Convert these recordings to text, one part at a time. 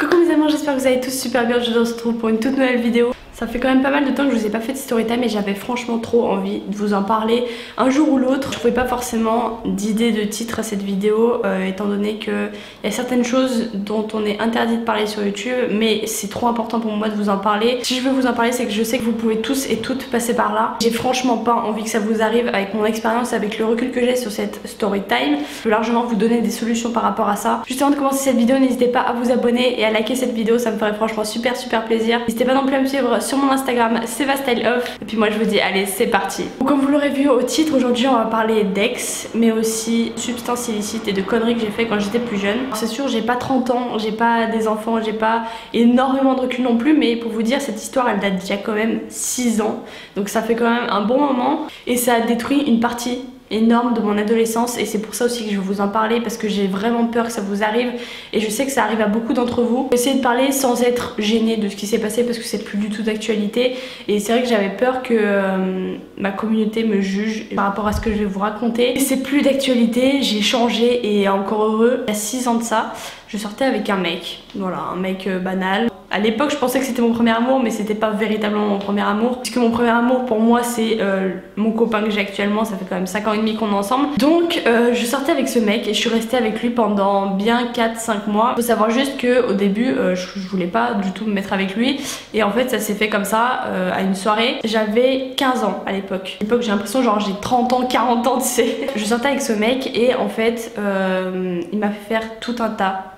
Coucou mes amours, j'espère que vous allez tous super bien. Je vous retrouve pour une toute nouvelle vidéo. Ça fait quand même pas mal de temps que je vous ai pas fait de story time et j'avais franchement trop envie de vous en parler un jour ou l'autre. Je trouvais pas forcément d'idée de titre à cette vidéo étant donné qu'il y a certaines choses dont on est interdit de parler sur YouTube, mais c'est trop important pour moi de vous en parler. Si je veux vous en parler, c'est que je sais que vous pouvez tous et toutes passer par là. J'ai franchement pas envie que ça vous arrive. Avec mon expérience, avec le recul que j'ai sur cette story time, je peux largement vous donner des solutions par rapport à ça. Juste avant de commencer cette vidéo, n'hésitez pas à vous abonner et à liker cette vidéo, ça me ferait franchement super plaisir. N'hésitez pas non plus à me suivre sur mon Instagram SevaStyleOff. Et puis moi je vous dis allez, c'est parti. Donc, comme vous l'aurez vu au titre, aujourd'hui on va parler d'ex, mais aussi substances illicites et de conneries que j'ai fait quand j'étais plus jeune. C'est sûr, j'ai pas 30 ans, j'ai pas des enfants, j'ai pas énormément de recul non plus, mais pour vous dire, cette histoire elle date d'il y a quand même 6 ans, donc ça fait quand même un bon moment et ça a détruit une partie énorme de mon adolescence et c'est pour ça aussi que je vais vous en parler, parce que j'ai vraiment peur que ça vous arrive et je sais que ça arrive à beaucoup d'entre vous. Essayez de parler sans être gêné de ce qui s'est passé parce que c'est plus du tout d'actualité et c'est vrai que j'avais peur que ma communauté me juge par rapport à ce que je vais vous raconter. C'est plus d'actualité, j'ai changé et encore heureux. Il y a 6 ans de ça, je sortais avec un mec, voilà, un mec banal. À l'époque je pensais que c'était mon premier amour, mais c'était pas véritablement mon premier amour, puisque mon premier amour pour moi c'est mon copain que j'ai actuellement. Ça fait quand même 5 ans et demi qu'on est ensemble. Donc je sortais avec ce mec et je suis restée avec lui pendant bien 4-5 mois. Faut savoir juste que au début je voulais pas du tout me mettre avec lui et en fait ça s'est fait comme ça à une soirée. J'avais 15 ans à l'époque. À l'époque j'ai l'impression genre j'ai 30 ans, 40 ans tu sais. Je sortais avec ce mec et en fait il m'a fait faire tout un tas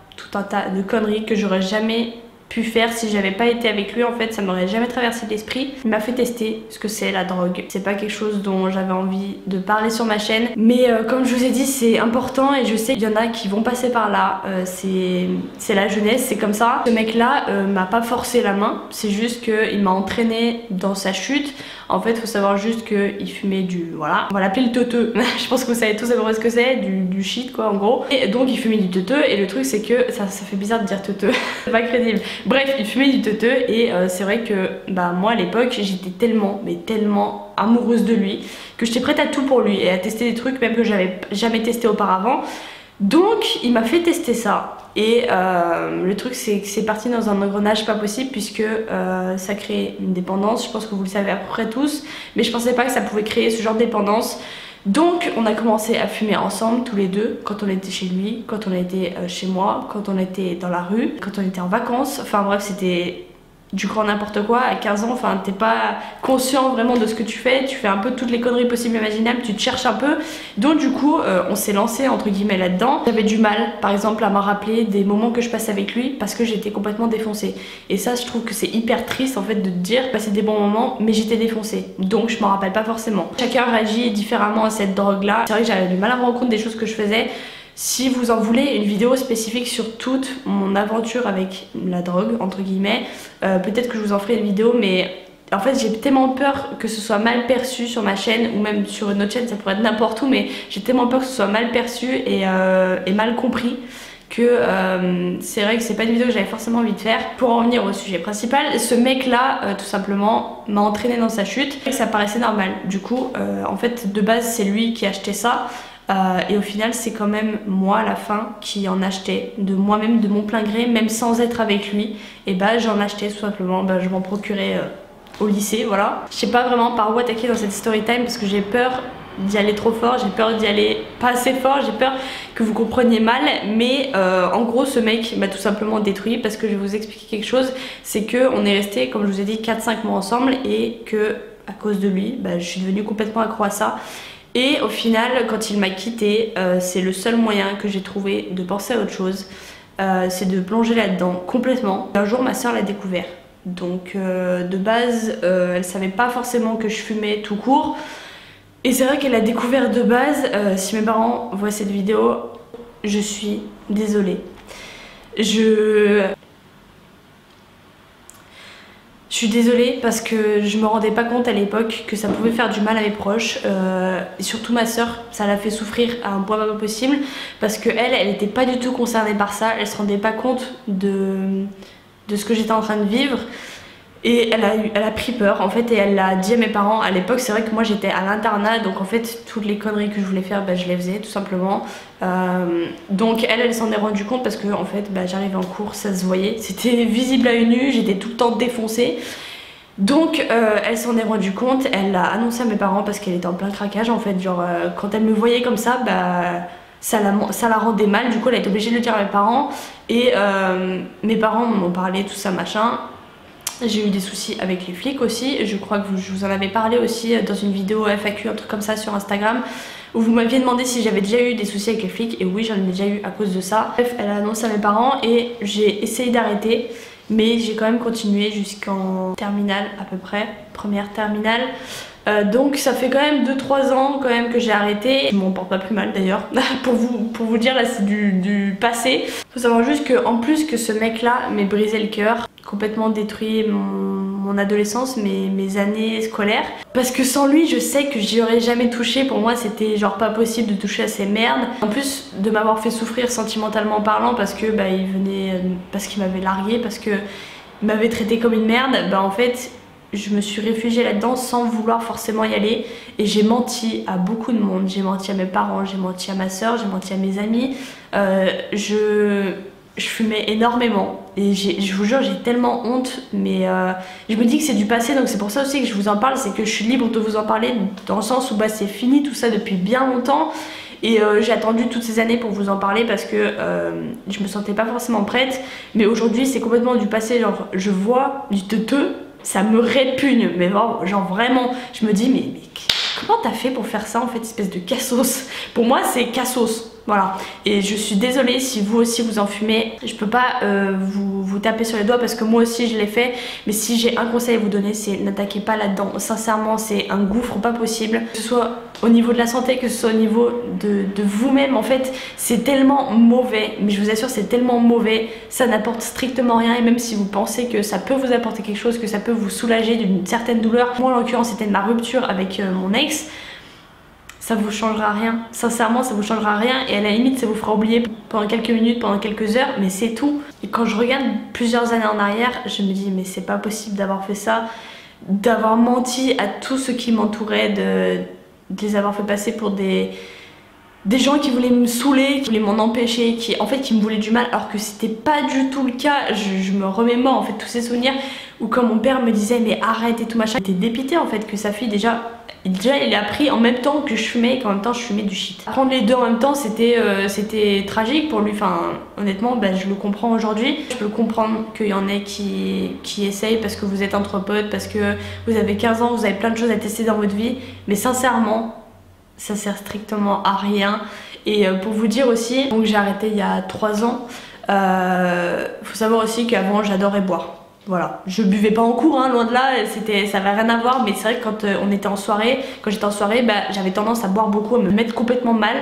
de conneries que j'aurais jamais pu faire si j'avais pas été avec lui. En fait ça m'aurait jamais traversé l'esprit. Il m'a fait tester ce que c'est la drogue. C'est pas quelque chose dont j'avais envie de parler sur ma chaîne, mais comme je vous ai dit c'est important et je sais qu'il y en a qui vont passer par là. C'est la jeunesse, c'est comme ça. Ce mec là m'a pas forcé la main, c'est juste qu'il m'a entraîné dans sa chute. En fait faut savoir juste qu'il fumait du, voilà, on va l'appeler le teuteux. Je pense que vous savez tous à peu près ce que c'est, du shit quoi en gros. Et donc il fumait du teuteux et le truc c'est que ça fait bizarre de dire teuteux. C'est pas crédible. Bref, il fumait du teuteux et c'est vrai que bah moi à l'époque j'étais tellement amoureuse de lui que j'étais prête à tout pour lui et à tester des trucs même que j'avais jamais testé auparavant. Donc il m'a fait tester ça et le truc c'est que c'est parti dans un engrenage pas possible puisque ça crée une dépendance. Je pense que vous le savez à peu près tous, mais je pensais pas que ça pouvait créer ce genre de dépendance. Donc on a commencé à fumer ensemble tous les deux, quand on était chez lui, quand on était chez moi, quand on était dans la rue, quand on était en vacances. Enfin bref, c'était du grand n'importe quoi. À 15 ans, enfin t'es pas conscient vraiment de ce que tu fais un peu toutes les conneries possibles et imaginables, tu te cherches un peu. Donc du coup on s'est lancé entre guillemets là-dedans. J'avais du mal par exemple à me rappeler des moments que je passais avec lui parce que j'étais complètement défoncée. Et ça je trouve que c'est hyper triste en fait de te dire passer des bons moments mais j'étais défoncée. Donc je m'en rappelle pas forcément. Chacun réagit différemment à cette drogue là. C'est vrai que j'avais du mal à me rendre compte des choses que je faisais. Si vous en voulez une vidéo spécifique sur toute mon aventure avec la drogue entre guillemets, peut-être que je vous en ferai une vidéo, mais en fait j'ai tellement peur que ce soit mal perçu sur ma chaîne ou même sur une autre chaîne, ça pourrait être n'importe où, mais j'ai tellement peur que ce soit mal perçu et mal compris que c'est vrai que c'est pas une vidéo que j'avais forcément envie de faire. Pour en revenir au sujet principal, ce mec là tout simplement m'a entraîné dans sa chute et ça paraissait normal. Du coup en fait de base c'est lui qui achetait ça. Et au final c'est quand même moi à la fin qui en achetais de moi-même, de mon plein gré, même sans être avec lui. Et bah j'en achetais tout simplement, je m'en procurais au lycée, voilà. Je sais pas vraiment par où attaquer dans cette story time parce que j'ai peur d'y aller trop fort, j'ai peur d'y aller pas assez fort, j'ai peur que vous compreniez mal, mais en gros ce mec m'a tout simplement détruit parce que je vais vous expliquer quelque chose. C'est que on est resté, comme je vous ai dit, 4-5 mois ensemble et que à cause de lui je suis devenue complètement accro à ça. Et au final quand il m'a quitté, c'est le seul moyen que j'ai trouvé de penser à autre chose, c'est de plonger là-dedans complètement. Un jour ma soeur l'a découvert, donc de base elle savait pas forcément que je fumais tout court. Et c'est vrai qu'elle a découvert de base. Si mes parents voient cette vidéo, je suis désolée. Je suis désolée parce que je me rendais pas compte à l'époque que ça pouvait faire du mal à mes proches. Et surtout ma soeur, ça l'a fait souffrir à un point pas possible parce que elle était pas du tout concernée par ça. Elle se rendait pas compte de ce que j'étais en train de vivre. Et elle a pris peur en fait et elle l'a dit à mes parents. À l'époque c'est vrai que moi j'étais à l'internat, donc en fait toutes les conneries que je voulais faire je les faisais tout simplement. Donc elle s'en est rendue compte parce que en fait j'arrivais en cours, ça se voyait, c'était visible à une vue, j'étais tout le temps défoncée. Donc elle s'en est rendue compte, elle l'a annoncé à mes parents parce qu'elle était en plein craquage en fait, genre quand elle me voyait comme ça, ça la rendait mal, du coup elle a été obligée de le dire à mes parents. Et mes parents m'en ont parlé, tout ça machin. J'ai eu des soucis avec les flics aussi, je crois que je vous en avais parlé aussi dans une vidéo FAQ, un truc comme ça sur Instagram, où vous m'aviez demandé si j'avais déjà eu des soucis avec les flics, et oui j'en ai déjà eu à cause de ça. Bref, elle a annoncé à mes parents et j'ai essayé d'arrêter, mais j'ai quand même continué jusqu'en terminale à peu près, première terminale. Donc ça fait quand même 2-3 ans quand même que j'ai arrêté. Je m'en porte pas plus mal d'ailleurs. pour vous dire, là c'est du passé. Faut savoir juste que en plus que ce mec là m'ait brisé le cœur, complètement détruit mon adolescence, mes années scolaires. Parce que sans lui je sais que j'y aurais jamais touché. Pour moi c'était genre pas possible de toucher à ces merdes. En plus de m'avoir fait souffrir sentimentalement parlant parce que il venait, parce qu'il m'avait largué, parce que il m'avait traité comme une merde, en fait je me suis réfugiée là-dedans sans vouloir forcément y aller. Et j'ai menti à beaucoup de monde. J'ai menti à mes parents, j'ai menti à ma soeur, j'ai menti à mes amis. Je fumais énormément. Et je vous jure, j'ai tellement honte. Mais je me dis que c'est du passé. Donc c'est pour ça aussi que je vous en parle. C'est que je suis libre de vous en parler. Dans le sens où c'est fini tout ça depuis bien longtemps. Et j'ai attendu toutes ces années pour vous en parler parce que je me sentais pas forcément prête. Mais aujourd'hui c'est complètement du passé. Genre je vois du teuteux, ça me répugne, mais genre vraiment, je me dis mais comment t'as fait pour faire ça en fait, espèce de cassos. Pour moi c'est cassos, voilà. Et je suis désolée si vous aussi vous en fumez. Je peux pas vous taper sur les doigts parce que moi aussi je l'ai fait. Mais si j'ai un conseil à vous donner, c'est n'attaquez pas là-dedans. Sincèrement c'est un gouffre pas possible. Que ce soit au niveau de la santé, que ce soit au niveau de vous-même, en fait c'est tellement mauvais. Mais je vous assure c'est tellement mauvais, ça n'apporte strictement rien. Et même si vous pensez que ça peut vous apporter quelque chose, que ça peut vous soulager d'une certaine douleur, moi en l'occurrence c'était ma rupture avec mon ex, ça vous changera rien. Sincèrement ça vous changera rien. Et à la limite ça vous fera oublier pendant quelques minutes, pendant quelques heures, mais c'est tout. Et quand je regarde plusieurs années en arrière, je me dis mais c'est pas possible d'avoir fait ça, d'avoir menti à tous ceux qui m'entouraient, de les avoir fait passer pour des gens qui voulaient me saouler, qui voulaient m'en empêcher, qui me voulaient du mal, alors que c'était pas du tout le cas. Je me remémore en fait tous ces souvenirs où quand mon père me disait mais arrête et tout machin, j'étais dépitée en fait que sa fille déjà il a appris en même temps que je fumais et qu'en même temps je fumais du shit. Prendre les deux en même temps c'était tragique pour lui, enfin honnêtement je le comprends aujourd'hui. Je peux comprendre qu'il y en ait qui essayent parce que vous êtes entre potes, parce que vous avez 15 ans, vous avez plein de choses à tester dans votre vie, mais sincèrement ça sert strictement à rien. Et pour vous dire aussi, donc j'ai arrêté il y a 3 ans. Faut savoir aussi qu'avant j'adorais boire. Voilà, je buvais pas en cours, hein, loin de là, ça avait rien à voir, mais c'est vrai que quand on était en soirée, quand j'étais en soirée, j'avais tendance à boire beaucoup, à me mettre complètement mal.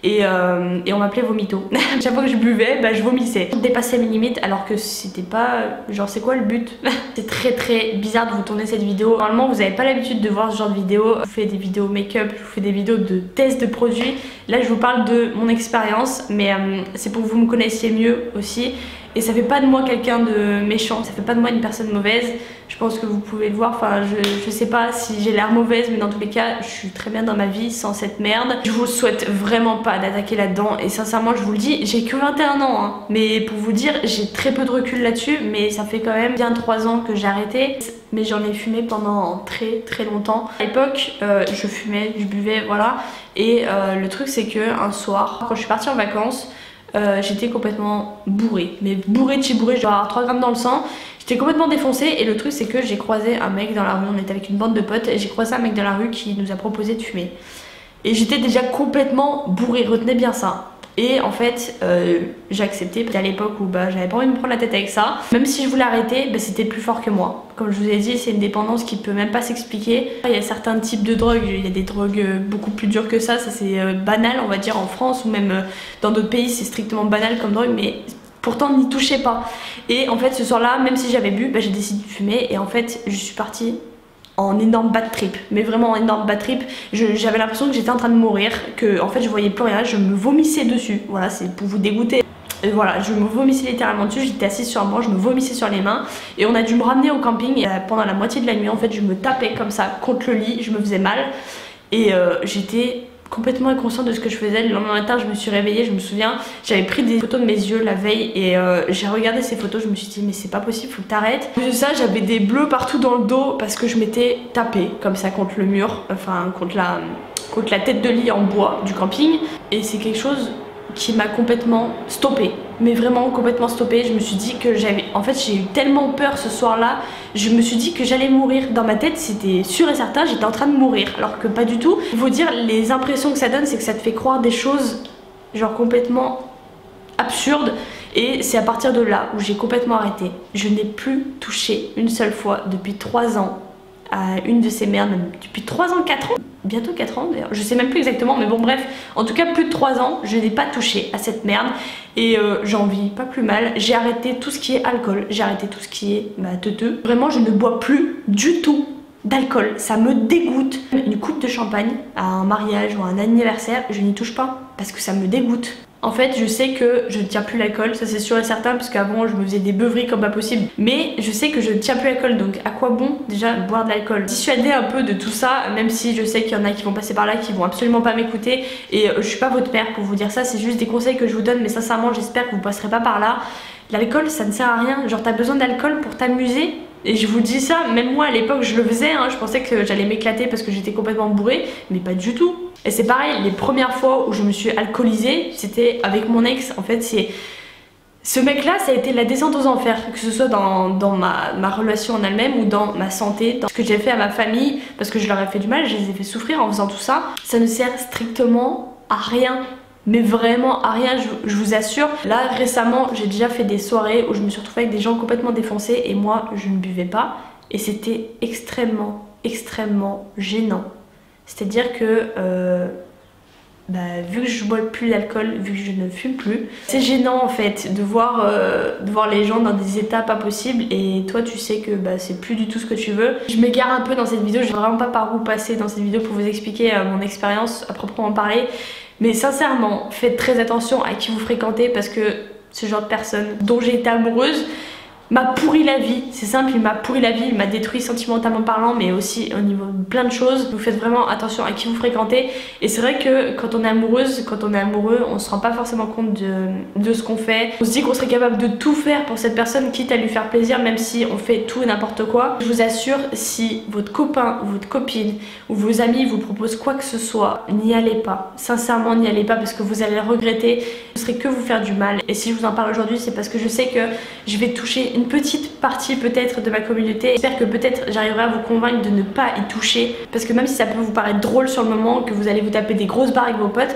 Et on m'appelait vomito. Chaque fois que je buvais, je vomissais. Je dépassais mes limites alors que c'était pas... Genre c'est quoi le but? C'est très très bizarre de vous tourner cette vidéo. Normalement vous avez pas l'habitude de voir ce genre de vidéo. Je vous fais des vidéos make-up, je vous fais des vidéos de tests de produits. Là je vous parle de mon expérience, mais c'est pour que vous me connaissiez mieux aussi. Et ça fait pas de moi quelqu'un de méchant, ça fait pas de moi une personne mauvaise. Je pense que vous pouvez le voir, enfin je sais pas si j'ai l'air mauvaise, mais dans tous les cas je suis très bien dans ma vie sans cette merde. Je vous souhaite vraiment pas d'attaquer là-dedans et sincèrement je vous le dis, j'ai que 21 ans hein. Mais pour vous dire j'ai très peu de recul là-dessus, mais ça fait quand même bien 3 ans que j'ai arrêté. Mais j'en ai fumé pendant très très longtemps. À l'époque je fumais, je buvais, voilà. Et le truc c'est que un soir, quand je suis partie en vacances, j'étais complètement bourrée, mais bourrée de chez bourrée, je dois avoir 3 grammes dans le sang. J'étais complètement défoncée et le truc c'est que j'ai croisé un mec dans la rue, on était avec une bande de potes et j'ai croisé un mec dans la rue qui nous a proposé de fumer. Et j'étais déjà complètement bourrée, retenez bien ça. Et en fait j'ai accepté parce qu'à l'époque où j'avais pas envie de me prendre la tête avec ça. Même si je voulais arrêter, c'était plus fort que moi. Comme je vous ai dit, c'est une dépendance qui peut même pas s'expliquer. Il y a certains types de drogues, il y a des drogues beaucoup plus dures que ça c'est banal on va dire en France ou même dans d'autres pays c'est strictement banal comme drogue, mais pourtant n'y touchez pas. Et en fait ce soir là, même si j'avais bu, j'ai décidé de fumer et en fait je suis partie en énorme bad trip, mais vraiment en énorme bad trip. J'avais l'impression que j'étais en train de mourir, que en fait je voyais plus rien, je me vomissais dessus, voilà c'est pour vous dégoûter. Et voilà, je me vomissais littéralement dessus, j'étais assise sur un banc, je me vomissais sur les mains et on a dû me ramener au camping et pendant la moitié de la nuit en fait je me tapais comme ça contre le lit, je me faisais mal et j'étais complètement inconsciente de ce que je faisais. Le lendemain matin je me suis réveillée, je me souviens, j'avais pris des photos de mes yeux la veille et j'ai regardé ces photos, je me suis dit mais c'est pas possible, faut que t'arrêtes. De ça j'avais des bleus partout dans le dos parce que je m'étais tapée comme ça contre le mur, enfin contre la tête de lit en bois du camping et c'est quelque chose qui m'a complètement stoppée, mais vraiment complètement stoppée. Je me suis dit que en fait j'ai eu tellement peur ce soir-là, je me suis dit que j'allais mourir. Dans ma tête c'était sûr et certain, j'étais en train de mourir, alors que pas du tout. Il faut dire, les impressions que ça donne, c'est que ça te fait croire des choses genre complètement absurdes. Et c'est à partir de là où j'ai complètement arrêté. Je n'ai plus touché une seule fois depuis 3 ans à une de ces merdes, même depuis 3 ans, 4 ans, bientôt 4 ans d'ailleurs, je sais même plus exactement, mais bon bref, en tout cas plus de 3 ans, je n'ai pas touché à cette merde et j'en vis pas plus mal. J'ai arrêté tout ce qui est alcool, j'ai arrêté tout ce qui est teuteux. Vraiment je ne bois plus du tout d'alcool, ça me dégoûte. Une coupe de champagne à un mariage ou à un anniversaire, je n'y touche pas parce que ça me dégoûte. En fait je sais que je ne tiens plus l'alcool, ça c'est sûr et certain, parce qu'avant je me faisais des beuveries comme pas possible. Mais je sais que je ne tiens plus l'alcool, donc à quoi bon déjà boire de l'alcool? Dissuader un peu de tout ça, même si je sais qu'il y en a qui vont passer par là, qui vont absolument pas m'écouter. Et je suis pas votre mère pour vous dire ça, c'est juste des conseils que je vous donne, mais sincèrement j'espère que vous passerez pas par là. L'alcool ça ne sert à rien, genre t'as besoin d'alcool pour t'amuser. Et je vous dis ça, même moi à l'époque je le faisais, hein, je pensais que j'allais m'éclater parce que j'étais complètement bourrée, mais pas du tout. Et c'est pareil, les premières fois où je me suis alcoolisée, c'était avec mon ex. En fait, ce mec-là, ça a été la descente aux enfers, que ce soit dans ma relation en elle-même ou dans ma santé, dans ce que j'ai fait à ma famille, parce que je leur ai fait du mal, je les ai fait souffrir en faisant tout ça. Ça ne sert strictement à rien. Mais vraiment à rien, je vous assure. Là récemment j'ai déjà fait des soirées où je me suis retrouvée avec des gens complètement défoncés et moi je ne buvais pas et c'était extrêmement gênant. C'est à dire que vu que je bois plus d'alcool, vu que je ne fume plus, c'est gênant en fait de voir les gens dans des états pas possibles et toi tu sais que c'est plus du tout ce que tu veux. Je m'égare un peu dans cette vidéo, je vais vraiment pas par où passer dans cette vidéo pour vous expliquer mon expérience à proprement parler. Mais sincèrement, faites très attention à qui vous fréquentez parce que ce genre de personne dont j'ai été amoureuse m'a pourri la vie. C'est simple, il m'a pourri la vie, il m'a détruit sentimentalement parlant, mais aussi au niveau de plein de choses. Vous faites vraiment attention à qui vous fréquentez. Et c'est vrai que quand on est amoureuse, quand on est amoureux, on se rend pas forcément compte de ce qu'on fait. On se dit qu'on serait capable de tout faire pour cette personne, quitte à lui faire plaisir, même si on fait tout et n'importe quoi. Je vous assure, si votre copain ou votre copine ou vos amis vous proposent quoi que ce soit, n'y allez pas. Sincèrement, n'y allez pas parce que vous allez le regretter. Ce serait que vous faire du mal. Et si je vous en parle aujourd'hui, c'est parce que je sais que je vais toucher une petite partie peut-être de ma communauté. J'espère que peut-être j'arriverai à vous convaincre de ne pas y toucher, parce que même si ça peut vous paraître drôle sur le moment, que vous allez vous taper des grosses barres avec vos potes,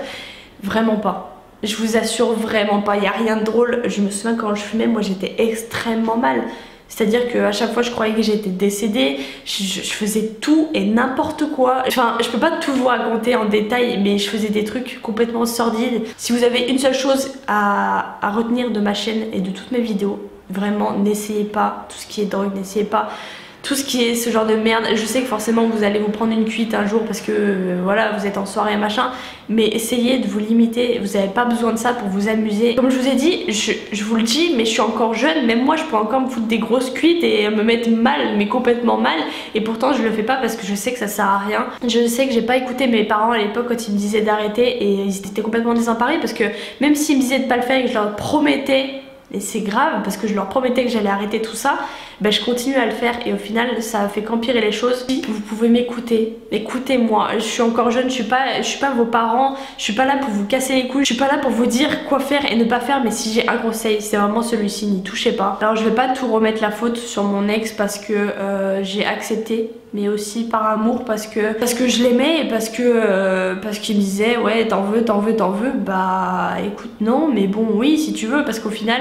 vraiment pas. Je vous assure, vraiment pas, il n'y a rien de drôle. Je me souviens quand je fumais, moi j'étais extrêmement mal. C'est-à-dire qu'à chaque fois je croyais que j'étais décédée, je faisais tout et n'importe quoi. Enfin, je peux pas tout vous raconter en détail, mais je faisais des trucs complètement sordides. Si vous avez une seule chose à retenir de ma chaîne et de toutes mes vidéos, vraiment n'essayez pas tout ce qui est drogue, n'essayez pas tout ce qui est ce genre de merde. Je sais que forcément vous allez vous prendre une cuite un jour parce que voilà, vous êtes en soirée machin, mais essayez de vous limiter. Vous n'avez pas besoin de ça pour vous amuser. Comme je vous ai dit, je vous le dis, mais je suis encore jeune, même moi je peux encore me foutre des grosses cuites et me mettre mal, mais complètement mal, et pourtant je le fais pas parce que je sais que ça sert à rien. Je sais que j'ai pas écouté mes parents à l'époque quand ils me disaient d'arrêter, et ils étaient complètement désemparés parce que même s'ils me disaient de pas le faire et que je leur promettais, et c'est grave parce que je leur promettais que j'allais arrêter tout ça, je continue à le faire et au final ça a fait qu'empirer les choses. Si vous pouvez m'écouter, écoutez-moi, je suis encore jeune, je suis pas vos parents, je suis pas là pour vous casser les couilles, je suis pas là pour vous dire quoi faire et ne pas faire, mais si j'ai un conseil, c'est vraiment celui-ci, n'y touchez pas. Alors je vais pas tout remettre la faute sur mon ex parce que j'ai accepté, mais aussi par amour parce que je l'aimais et parce qu'il me disait ouais t'en veux, écoute non, mais bon oui si tu veux, parce qu'au final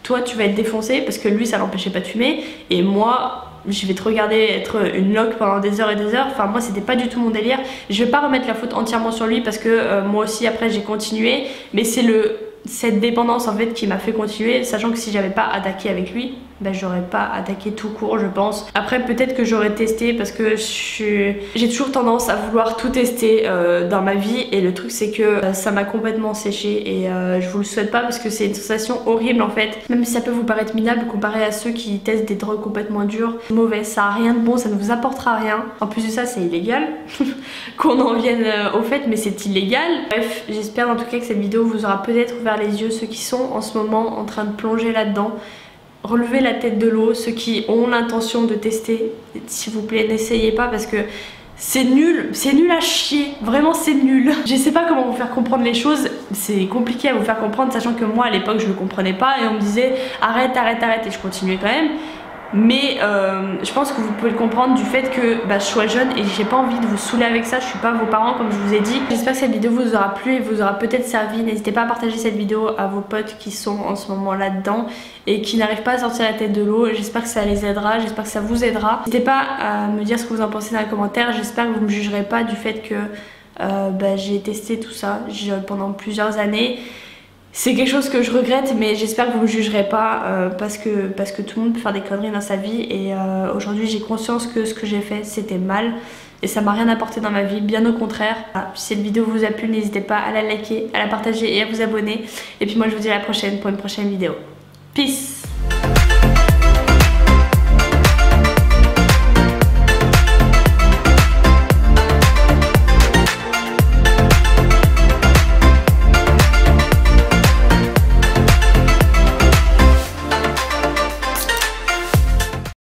toi tu vas être défoncé parce que lui ça l'empêchait pas de fumer et moi je vais te regarder être une loque pendant des heures et des heures. Enfin moi c'était pas du tout mon délire. Je vais pas remettre la faute entièrement sur lui parce que moi aussi après j'ai continué, mais c'est cette dépendance en fait qui m'a fait continuer, sachant que si j'avais pas attaqué avec lui, ben j'aurais pas attaqué tout court je pense. Après peut-être que j'aurais testé parce que j'ai toujours tendance à vouloir tout tester dans ma vie, et le truc c'est que ça m'a complètement séché, et je vous le souhaite pas parce que c'est une sensation horrible en fait. Même si ça peut vous paraître minable comparé à ceux qui testent des drogues complètement dures, mauvais, ça a rien de bon, ça ne vous apportera rien. En plus de ça c'est illégal, qu'on en vienne au fait, mais c'est illégal. Bref, j'espère en tout cas que cette vidéo vous aura peut-être ouvert les yeux, ceux qui sont en ce moment en train de plonger là-dedans. Relevez la tête de l'eau, ceux qui ont l'intention de tester, s'il vous plaît n'essayez pas parce que c'est nul à chier, vraiment c'est nul. Je sais pas comment vous faire comprendre les choses, c'est compliqué à vous faire comprendre sachant que moi à l'époque je le comprenais pas et on me disait arrête et je continuais quand même. Mais je pense que vous pouvez le comprendre du fait que je sois jeune et j'ai pas envie de vous saouler avec ça, je suis pas vos parents comme je vous ai dit. J'espère que cette vidéo vous aura plu et vous aura peut-être servi. N'hésitez pas à partager cette vidéo à vos potes qui sont en ce moment là-dedans et qui n'arrivent pas à sortir la tête de l'eau. J'espère que ça les aidera, j'espère que ça vous aidera. N'hésitez pas à me dire ce que vous en pensez dans les commentaires, j'espère que vous me jugerez pas du fait que j'ai testé tout ça pendant plusieurs années. C'est quelque chose que je regrette, mais j'espère que vous ne me jugerez pas parce que tout le monde peut faire des conneries dans sa vie, et aujourd'hui j'ai conscience que ce que j'ai fait c'était mal et ça m'a rien apporté dans ma vie, bien au contraire. Voilà. Si cette vidéo vous a plu, n'hésitez pas à la liker, à la partager et à vous abonner, et puis moi je vous dis à la prochaine pour une prochaine vidéo. Peace.